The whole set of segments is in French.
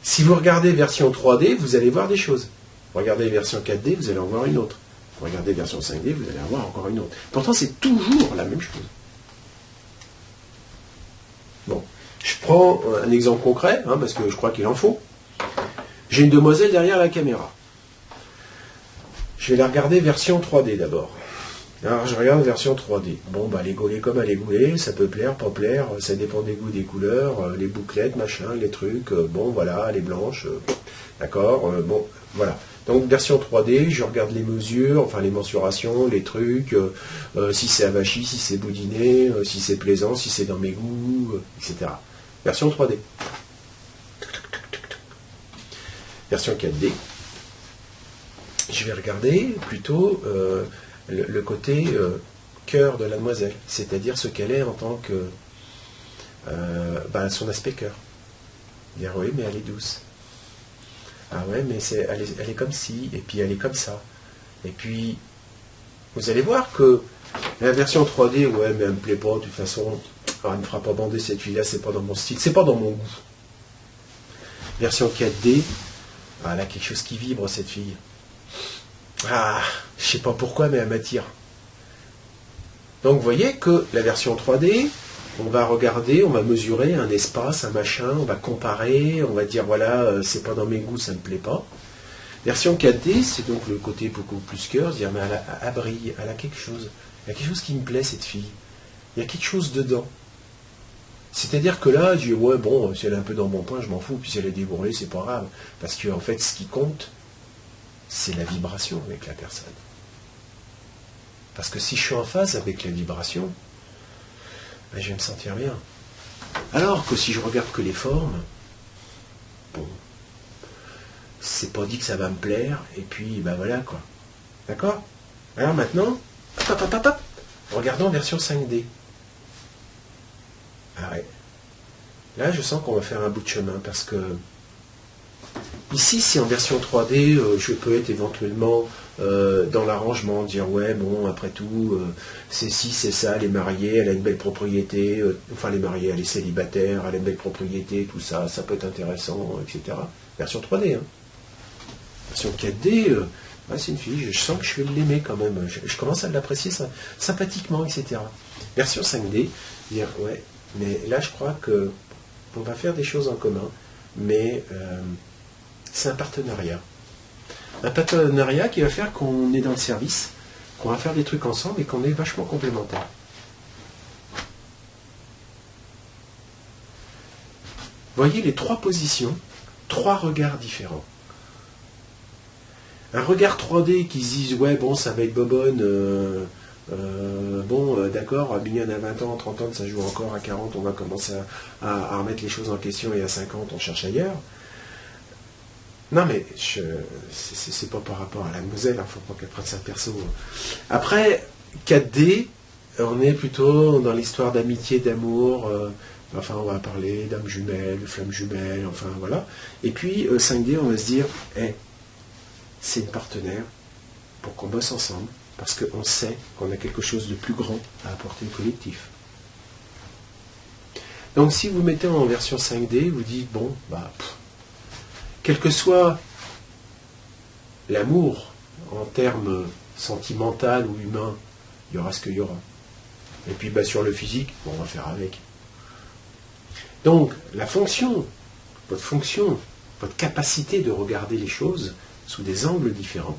Si vous regardez version 3D, vous allez voir des choses. Regardez version 4D, vous allez en voir une autre. Regardez version 5D, vous allez en voir encore une autre. Pourtant, c'est toujours la même chose. Bon, je prends un exemple concret, parce que je crois qu'il en faut. J'ai une demoiselle derrière la caméra. Je vais la regarder version 3D d'abord. Alors, je regarde version 3D. Bon, elle est gaulée comme elle est gaulée, ça peut plaire, pas plaire, ça dépend des goûts, des couleurs, les bouclettes, machin, les trucs, bon, voilà, elle est blanche, d'accord, bon, voilà. Donc, version 3D, je regarde les mesures, enfin, les mensurations, les trucs, si c'est avachi, si c'est boudiné, si c'est plaisant, si c'est dans mes goûts, etc. Version 3D. Version 4D. Je vais regarder plutôt le côté cœur de la demoiselle, c'est-à-dire ce qu'elle est en tant que son aspect cœur. Dire oui, mais elle est douce. Ah ouais, mais elle est comme ci, et puis elle est comme ça. Et puis, vous allez voir que la version 3D, ouais, mais elle me plaît pas, de toute façon, elle ne me fera pas bander cette fille-là, c'est pas dans mon style, c'est pas dans mon goût. Version 4D, elle a quelque chose qui vibre, cette fille. Ah, je sais pas pourquoi, mais elle m'attire. Donc vous voyez que la version 3D, on va regarder, on va mesurer un espace, un machin, on va comparer, on va dire voilà, c'est pas dans mes goûts, ça me plaît pas. Version 4D, c'est donc le côté beaucoup plus cœur, se dire mais elle brille, elle a quelque chose. Il y a quelque chose qui me plaît, cette fille. Il y a quelque chose dedans. C'est-à-dire que là, je dis ouais, bon, si elle est un peu dans mon point, je m'en fous, puis si elle est débourrée, c'est pas grave. Parce que en fait, ce qui compte, c'est la vibration avec la personne. Parce que si je suis en phase avec la vibration, je vais me sentir bien. Alors que si je regarde que les formes, bon, c'est pas dit que ça va me plaire, et puis voilà quoi. D'accord? Alors maintenant, regardons en version 5D. Ah ouais. Là, je sens qu'on va faire un bout de chemin, parce que ici, si en version 3D, je peux être éventuellement dans l'arrangement, dire ouais, bon, après tout, c'est ci, c'est ça, elle est mariée, elle a une belle propriété, enfin, elle est mariée, elle est célibataire, elle a une belle propriété, tout ça, ça peut être intéressant, etc. Version 3D, hein. Version 4D, c'est une fille, je sens que je vais l'aimer quand même, je commence à l'apprécier sympathiquement, etc. Version 5D, dire ouais, mais là, je crois que on va faire des choses en commun, mais c'est un partenariat. Un partenariat qui va faire qu'on est dans le service, qu'on va faire des trucs ensemble et qu'on est vachement complémentaires. Voyez les trois positions, trois regards différents. Un regard 3D qui se dit ouais, bon, ça va être bobonne, d'accord, mignonne à 20 ans, 30 ans, ça joue encore, à 40, on va commencer à remettre les choses en question, et à 50, on cherche ailleurs. Non, mais c'est pas par rapport à la demoiselle, il ne faut pas qu'elle prenne ça perso. Après, 4D, on est plutôt dans l'histoire d'amitié, d'amour, on va parler d'âme jumelle, de flamme jumelle, enfin voilà. Et puis, 5D, on va se dire, c'est une partenaire pour qu'on bosse ensemble, parce qu'on sait qu'on a quelque chose de plus grand à apporter au collectif. Donc, si vous mettez en version 5D, vous dites, bon, quel que soit l'amour en termes sentimental ou humain, il y aura ce qu'il y aura. Et puis sur le physique, on va faire avec. Donc la fonction, votre capacité de regarder les choses sous des angles différents,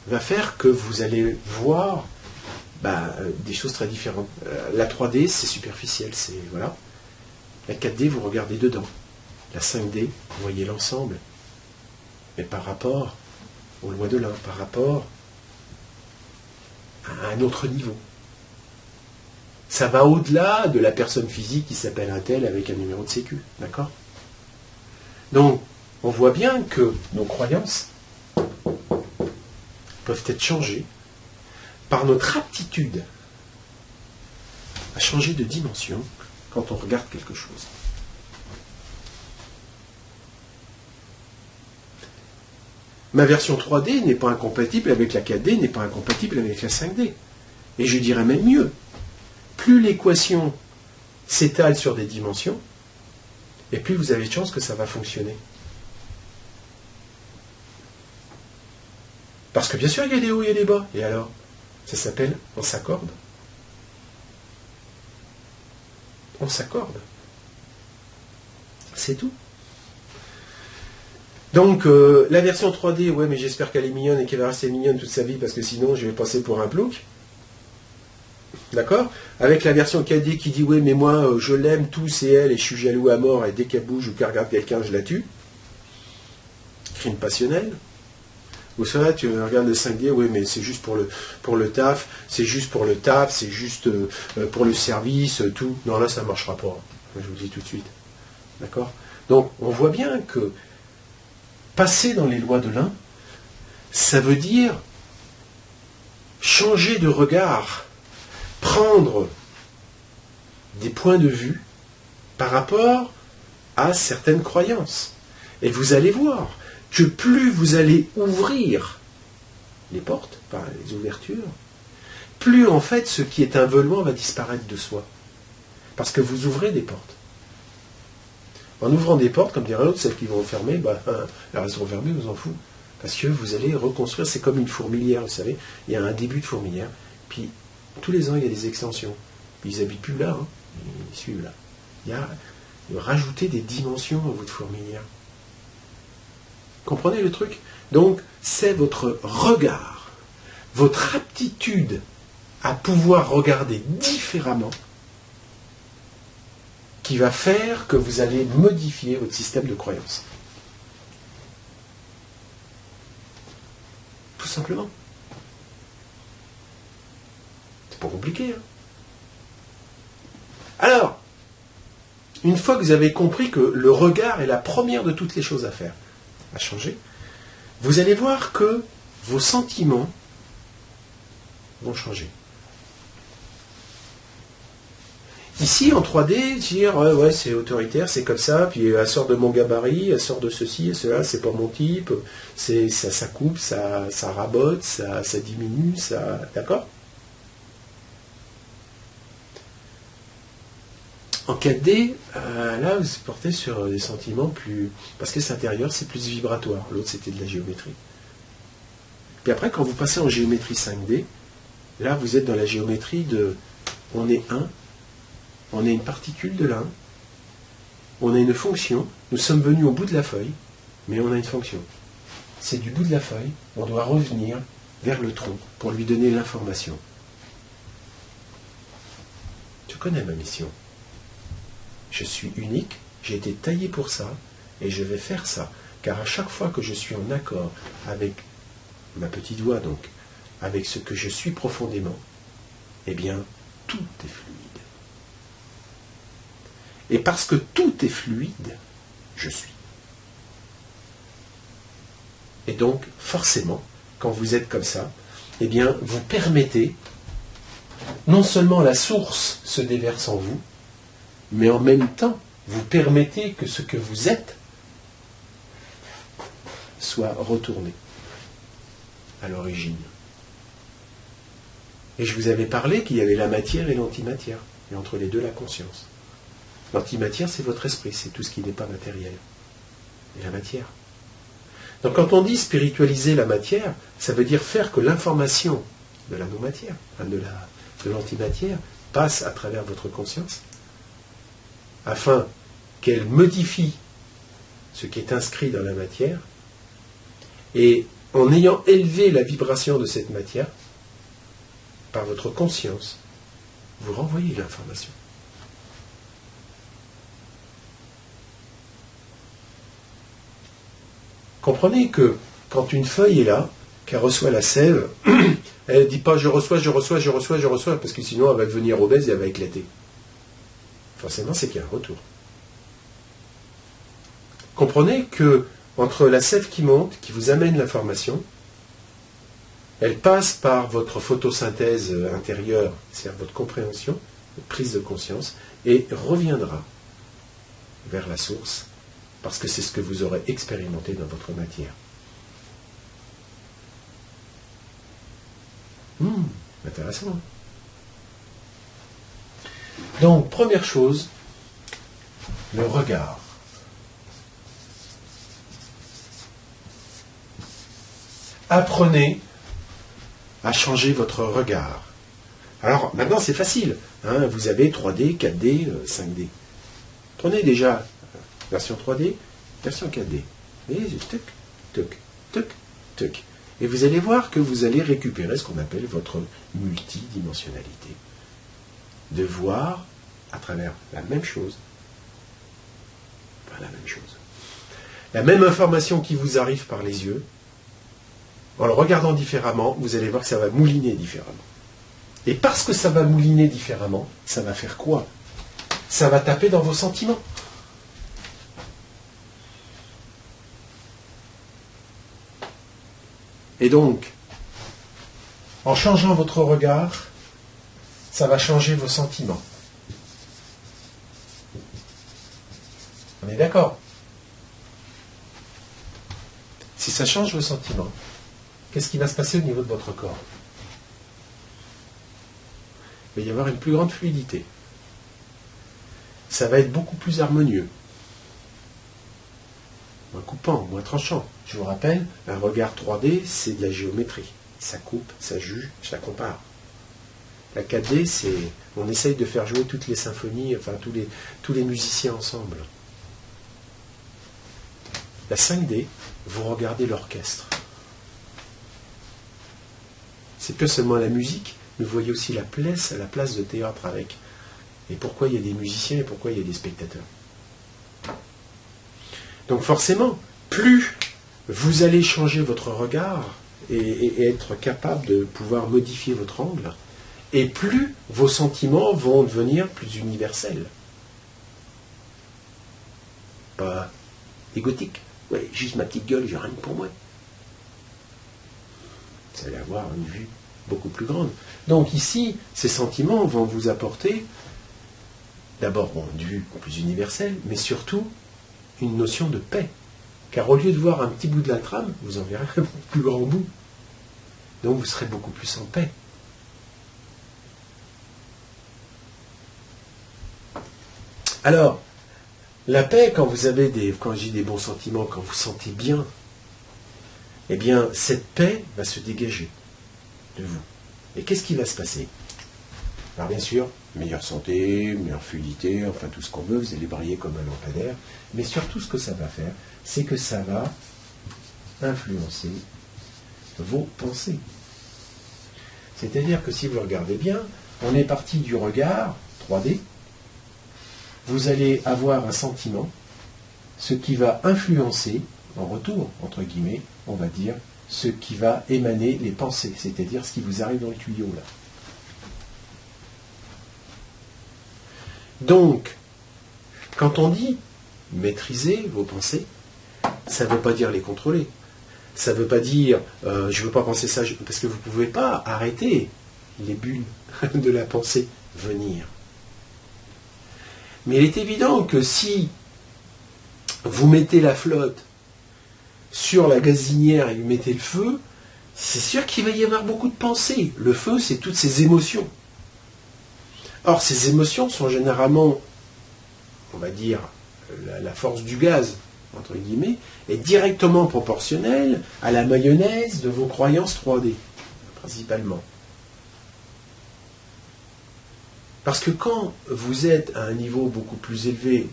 va faire que vous allez voir des choses très différentes. La 3D, c'est superficiel, c'est voilà. La 4D, vous regardez dedans. La 5D, vous voyez l'ensemble, mais par rapport au loin-delà, par rapport à un autre niveau. Ça va au-delà de la personne physique qui s'appelle un tel avec un numéro de sécu, d'accord? Donc, on voit bien que nos croyances peuvent être changées par notre aptitude à changer de dimension quand on regarde quelque chose. Ma version 3D n'est pas incompatible avec la 4D, n'est pas incompatible avec la 5D. Et je dirais même mieux. Plus l'équation s'étale sur des dimensions, et plus vous avez de chances que ça va fonctionner. Parce que bien sûr, il y a des hauts, il y a des bas. Et alors, ça s'appelle on s'accorde. On s'accorde. C'est tout. Donc, la version 3D, ouais, mais j'espère qu'elle est mignonne et qu'elle va rester mignonne toute sa vie, parce que sinon, je vais passer pour un plouc. D'accord? Avec la version 4D qui dit, ouais, mais moi, je l'aime, tout, c'est elle, et je suis jaloux à mort, et dès qu'elle bouge ou qu'elle regarde quelqu'un, je la tue. Crime passionnel. Ou ça, tu regardes le 5D, oui, mais c'est juste pour le taf, c'est juste pour le taf, c'est juste pour le service, tout. Non, là, ça ne marchera pas. Je vous le dis tout de suite. D'accord? Donc, on voit bien que passer dans les lois de l'un, ça veut dire changer de regard, prendre des points de vue par rapport à certaines croyances. Et vous allez voir que plus vous allez ouvrir les portes, par les ouvertures, plus en fait ce qui est un volement va disparaître de soi. Parce que vous ouvrez des portes. En ouvrant des portes, comme dirait l'autre, celles qui vont fermer, elles resteront fermées, vous en fout. Parce que vous allez reconstruire, c'est comme une fourmilière, vous savez, il y a un début de fourmilière, puis tous les ans il y a des extensions. Puis ils n'habitent plus là, hein, ils suivent là. Il y a rajouter des dimensions à votre fourmilière. Comprenez le truc? Donc, c'est votre regard, votre aptitude à pouvoir regarder différemment qui va faire que vous allez modifier votre système de croyance. Tout simplement. C'est pas compliqué. Hein. Alors, une fois que vous avez compris que le regard est la première de toutes les choses à faire, à changer, vous allez voir que vos sentiments vont changer. Ici, en 3D, dire ouais, c'est autoritaire, c'est comme ça, puis elle sort de mon gabarit, elle sort de ceci et cela, c'est pas mon type, ça coupe, ça rabote, ça diminue, ça. D'accord? En 4D, là, vous portez sur des sentiments plus. Parce que c'est intérieur, c'est plus vibratoire. L'autre, c'était de la géométrie. Puis après, quand vous passez en géométrie 5D, là, vous êtes dans la géométrie de. On est un. On est une particule de l'un, on a une fonction, nous sommes venus au bout de la feuille, mais on a une fonction. C'est du bout de la feuille, on doit revenir vers le tronc pour lui donner l'information. Je connais ma mission. Je suis unique, j'ai été taillé pour ça, et je vais faire ça. Car à chaque fois que je suis en accord avec ma petite voix, donc, avec ce que je suis profondément, eh bien, tout est fluide. Et parce que tout est fluide, je suis. Et donc, forcément, quand vous êtes comme ça, eh bien, vous permettez, non seulement la source se déverse en vous, mais en même temps, vous permettez que ce que vous êtes soit retourné à l'origine. Et je vous avais parlé qu'il y avait la matière et l'antimatière, et entre les deux, la conscience. L'antimatière, c'est votre esprit, c'est tout ce qui n'est pas matériel. Et la matière. Donc quand on dit spiritualiser la matière, ça veut dire faire que l'information de la non-matière, de l'antimatière, passe à travers votre conscience, afin qu'elle modifie ce qui est inscrit dans la matière, et en ayant élevé la vibration de cette matière, par votre conscience, vous renvoyez l'information. Comprenez que quand une feuille est là, qu'elle reçoit la sève, elle ne dit pas je reçois, parce que sinon elle va devenir obèse et elle va éclater. Forcément, c'est qu'il y a un retour. Comprenez que entre la sève qui monte, qui vous amène l'information, elle passe par votre photosynthèse intérieure, c'est-à-dire votre compréhension, votre prise de conscience, et reviendra vers la source, parce que c'est ce que vous aurez expérimenté dans votre matière. Intéressant. Hein? Donc, première chose, le regard. apprenez à changer votre regard. Alors maintenant c'est facile, hein, vous avez 3D, 4D, 5D. Prenez déjà version 3D, version 4D. Et tuc, tuc, tuc, tuc. Et vous allez voir que vous allez récupérer ce qu'on appelle votre multidimensionnalité. De voir à travers la même chose, la même chose. La même information qui vous arrive par les yeux, en le regardant différemment, vous allez voir que ça va mouliner différemment. Et parce que ça va mouliner différemment, ça va faire quoi? Ça va taper dans vos sentiments. Et donc, en changeant votre regard, ça va changer vos sentiments. On est d'accord? Si ça change vos sentiments, qu'est-ce qui va se passer au niveau de votre corps? Il va y avoir une plus grande fluidité. Ça va être beaucoup plus harmonieux. Moins coupant, moins tranchant. Je vous rappelle, un regard 3D, c'est de la géométrie. Ça coupe, ça juge, ça compare. La 4D, c'est... On essaye de faire jouer toutes les symphonies, enfin tous les musiciens ensemble. La 5D, vous regardez l'orchestre. C'est pas seulement la musique, mais vous voyez aussi la place de théâtre avec. Et pourquoi il y a des musiciens et pourquoi il y a des spectateurs. Donc forcément, plus vous allez changer votre regard et être capable de pouvoir modifier votre angle, et plus vos sentiments vont devenir plus universels. Pas égotique. Ouais, juste ma petite gueule, j'ai rien pour moi. Vous allez avoir une vue beaucoup plus grande. Donc ici, ces sentiments vont vous apporter d'abord une vue plus universelle, mais surtout une notion de paix. Car au lieu de voir un petit bout de la trame, vous en verrez un plus grand bout. Donc vous serez beaucoup plus en paix. Alors, la paix, quand vous avez quand j'ai des bons sentiments, quand vous sentez bien, eh bien, cette paix va se dégager de vous. Et qu'est-ce qui va se passer? Alors bien sûr, meilleure santé, meilleure fluidité, enfin tout ce qu'on veut, vous allez briller comme un lampadaire, mais surtout ce que ça va faire, c'est que ça va influencer vos pensées. C'est-à-dire que si vous regardez bien, on est parti du regard 3D, vous allez avoir un sentiment, ce qui va influencer, en retour, entre guillemets, on va dire, ce qui va émaner les pensées, c'est-à-dire ce qui vous arrive dans le tuyau là. Donc, quand on dit maîtriser vos pensées, ça ne veut pas dire les contrôler. Ça ne veut pas dire je ne veux pas penser ça, parce que vous ne pouvez pas arrêter les bulles de la pensée venir. Mais il est évident que si vous mettez la flotte sur la gazinière et vous mettez le feu, c'est sûr qu'il va y avoir beaucoup de pensées. Le feu, c'est toutes ces émotions. Or, ces émotions sont généralement, on va dire, la force du gaz, entre guillemets, est directement proportionnelle à la mayonnaise de vos croyances 3D, principalement. Parce que quand vous êtes à un niveau beaucoup plus élevé,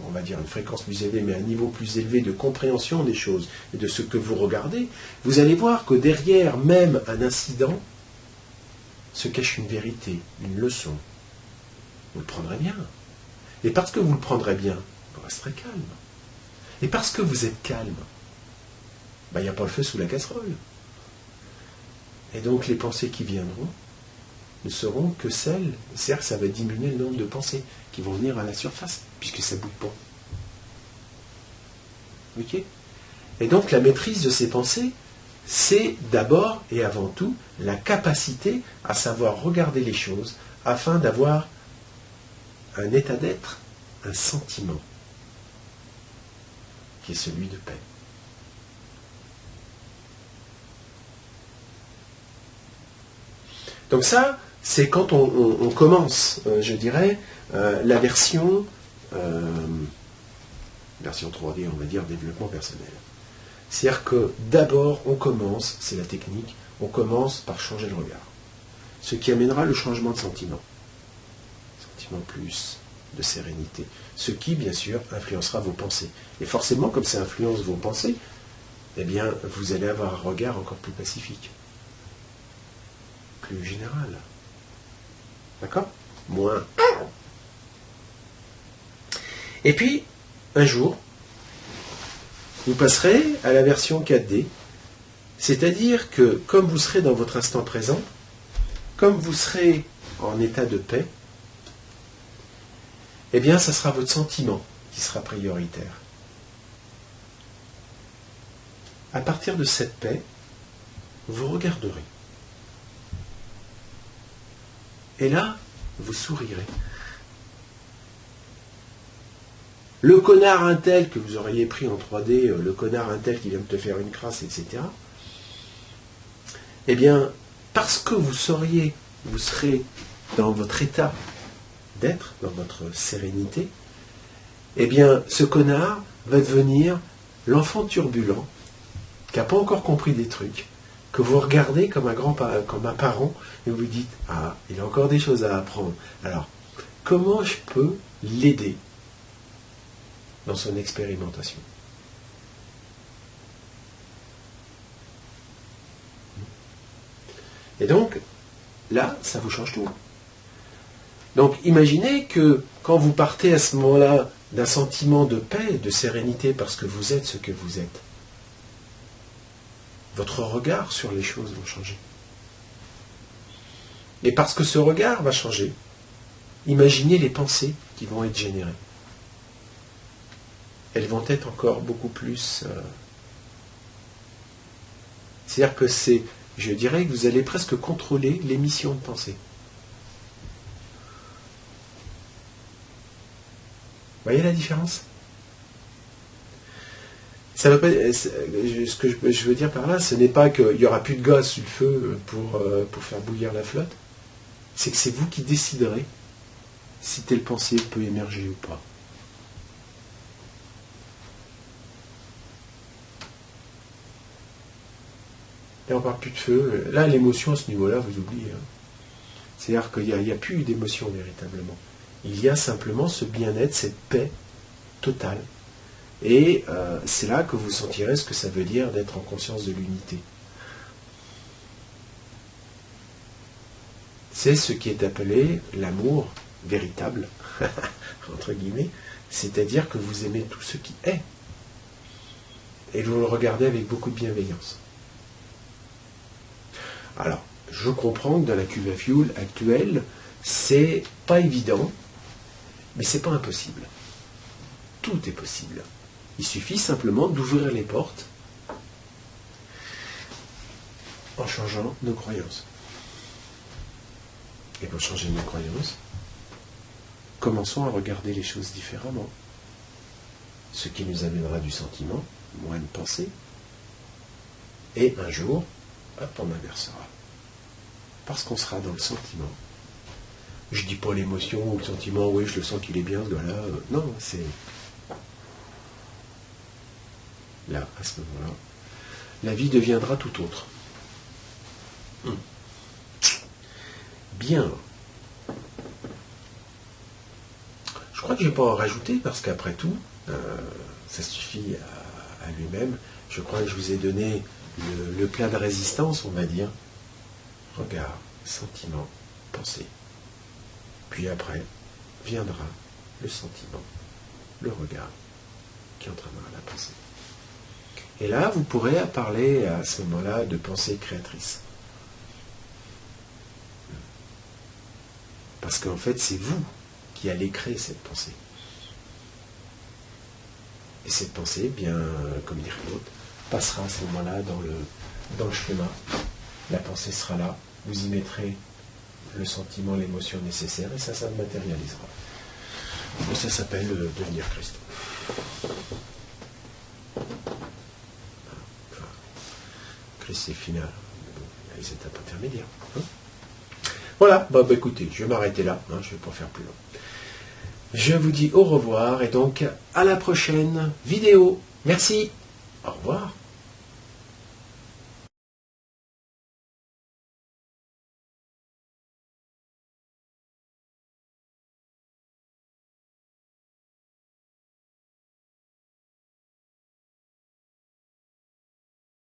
on va dire une fréquence plus élevée, mais un niveau plus élevé de compréhension des choses et de ce que vous regardez, vous allez voir que derrière même un incident se cache une vérité, une leçon. Vous le prendrez bien. Et parce que vous le prendrez bien, vous resterez calme. Et parce que vous êtes calme, il n'y a pas le feu sous la casserole. Et donc les pensées qui viendront ne seront que celles, certes ça va diminuer le nombre de pensées qui vont venir à la surface, puisque ça ne bouge pas. Ok ? Et donc la maîtrise de ces pensées, c'est d'abord et avant tout la capacité à savoir regarder les choses afin d'avoir un état d'être, un sentiment, qui est celui de paix. Donc ça, c'est quand on commence, je dirais, la version 3D, on va dire, développement personnel. C'est-à-dire que d'abord, on commence, c'est la technique, on commence par changer le regard. Ce qui amènera le changement de sentiment. Sentiment plus de sérénité. Ce qui, bien sûr, influencera vos pensées. Et forcément, comme ça influence vos pensées, eh bien, vous allez avoir un regard encore plus pacifique. Plus général. D'accord? Moins. Et puis, un jour, vous passerez à la version 4D, c'est-à-dire que comme vous serez dans votre instant présent, comme vous serez en état de paix, eh bien, ça sera votre sentiment qui sera prioritaire. À partir de cette paix, vous regarderez. Et là, vous sourirez. Le connard intel que vous auriez pris en 3D, le connard intel qui vient de te faire une crasse, etc. Eh bien, parce que vous serez dans votre état d'être, dans votre sérénité, eh bien, ce connard va devenir l'enfant turbulent, qui n'a pas encore compris des trucs, que vous regardez comme un parent, et vous vous dites, ah, il a encore des choses à apprendre. Alors, comment je peux l'aider dans son expérimentation? Et donc, là, ça vous change tout. Donc, imaginez que quand vous partez à ce moment-là d'un sentiment de paix, de sérénité, parce que vous êtes ce que vous êtes, votre regard sur les choses va changer. Et parce que ce regard va changer, imaginez les pensées qui vont être générées. Elles vont être encore beaucoup plus... C'est-à-dire que je dirais que vous allez presque contrôler l'émission de pensée. Vous voyez la différence? Ça veut pas, ce que je veux dire par là, ce n'est pas qu'il n'y aura plus de gaz sur le feu pour faire bouillir la flotte, c'est que c'est vous qui déciderez si telle pensée peut émerger ou pas. Là, on ne parle plus de feu. Là, l'émotion à ce niveau-là, vous oubliez. C'est-à-dire qu'il n'y a plus d'émotion véritablement. Il y a simplement ce bien-être, cette paix totale. Et c'est là que vous sentirez ce que ça veut dire d'être en conscience de l'unité. C'est ce qui est appelé l'amour véritable, entre guillemets, c'est-à-dire que vous aimez tout ce qui est. Et vous le regardez avec beaucoup de bienveillance. Alors, je comprends que dans la cuve à fioul actuelle, c'est pas évident, mais c'est pas impossible. Tout est possible. Il suffit simplement d'ouvrir les portes en changeant nos croyances. Et pour changer nos croyances, commençons à regarder les choses différemment. Ce qui nous amènera du sentiment, moins de pensée, et un jour, hop, on inversera. Parce qu'on sera dans le sentiment. Je dis pas l'émotion ou le sentiment, oui, je le sens qu'il est bien, ce gars-là. Non, c'est... Là, à ce moment-là, la vie deviendra tout autre. Bien. Je crois que je ne vais pas en rajouter, parce qu'après tout, ça suffit à lui-même. Je crois que je vous ai donné le plat de résistance, on va dire. Regard, sentiment, pensée. Puis après, viendra le sentiment, le regard, qui entraînera la pensée. Et là, vous pourrez parler à ce moment-là de pensée créatrice. Parce qu'en fait, c'est vous qui allez créer cette pensée. Et cette pensée, bien, comme dirait l'autre, passera à ce moment-là dans le schéma. La pensée sera là, vous y mettrez le sentiment, l'émotion nécessaire, et ça matérialisera. Et ça s'appelle devenir Christ. Christ, c'est final. Il y a les étapes intermédiaires. Voilà, écoutez, je vais m'arrêter là, je ne vais pas faire plus long. Je vous dis au revoir, et donc à la prochaine vidéo. Merci, au revoir.